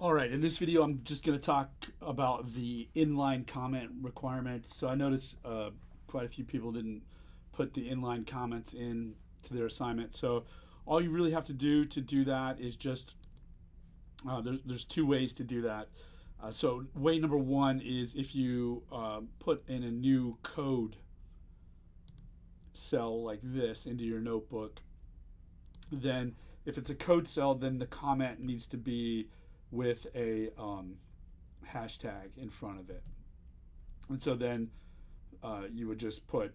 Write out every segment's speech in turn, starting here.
All right, in this video, I'm just going to talk about the inline comment requirement. So I noticed quite a few people didn't put the inline comments in to their assignment. So all you really have to do that is just, there's two ways to do that. So way number one is if you put in a new code cell like this into your notebook, then if it's a code cell, then the comment needs to be with a hashtag in front of it. And so then you would just put,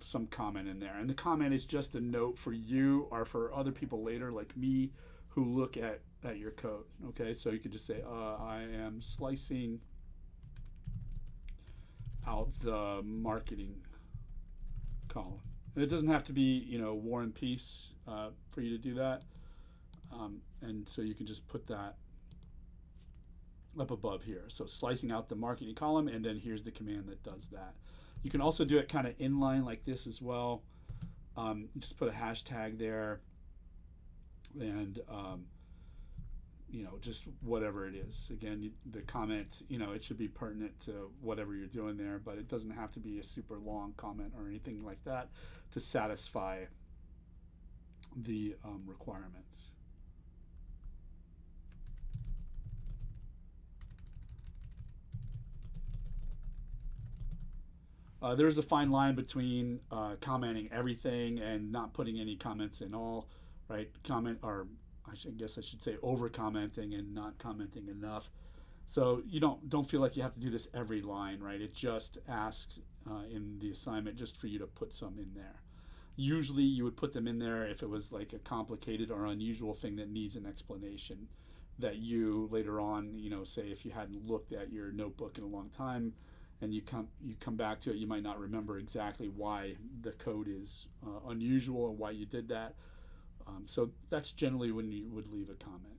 some comment in there. And the comment is just a note for you or for other people later, like me, who look at your code. Okay, so you could just say, I am slicing out the marketing column. And it doesn't have to be, War and Peace for you to do that. And so you can just put that up above here. So slicing out the marketing column, and then here's the command that does that. You can also do it kind of inline like this as well. Just put a hashtag there, and just whatever it is. Again, the comment, it should be pertinent to whatever you're doing there, but it doesn't have to be a super long comment or anything like that to satisfy the requirements. There's a fine line between commenting everything and not putting any comments in all, right? I guess I should say over commenting and not commenting enough. So you don't feel like you have to do this every line, right? It just asks in the assignment just for you to put some in there. Usually you would put them in there if it was like a complicated or unusual thing that needs an explanation that you later on, say if you hadn't looked at your notebook in a long time, and you come back to it, you might not remember exactly why the code is unusual and why you did that. So that's generally when you would leave a comment.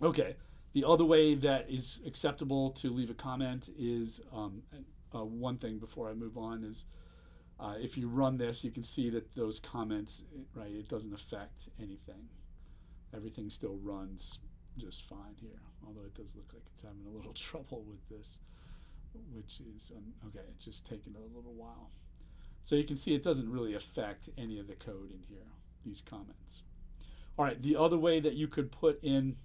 Okay, the other way that is acceptable to leave a comment is one thing before I move on is if you run this, you can see that those comments, right, it doesn't affect anything. Everything still runs just fine here, although it does look like it's having a little trouble with this, which is, okay, it's just taking a little while. So you can see it doesn't really affect any of the code in here, these comments. All right, the other way that you could put in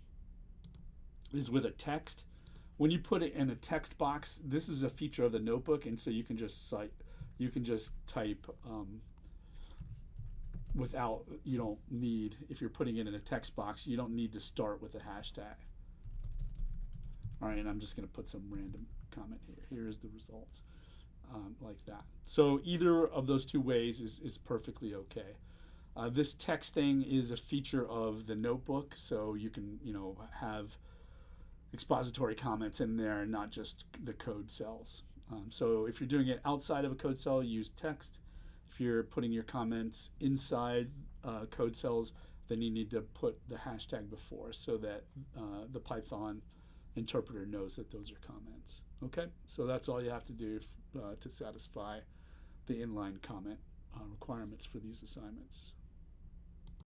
is with a text. When you put it in a text box, this is a feature of the notebook, and so you can just type without, you don't need, if you're putting it in a text box, you don't need to start with a hashtag. All right, and I'm just going to put some random comment here. Here's the results, like that. So either of those two ways is perfectly okay. This text thing is a feature of the notebook, so you can have expository comments in there and not just the code cells. So if you're doing it outside of a code cell, use text. If you're putting your comments inside code cells, then you need to put the hashtag before so that the Python interpreter knows that those are comments. Okay, so that's all you have to do to satisfy the inline comment requirements for these assignments.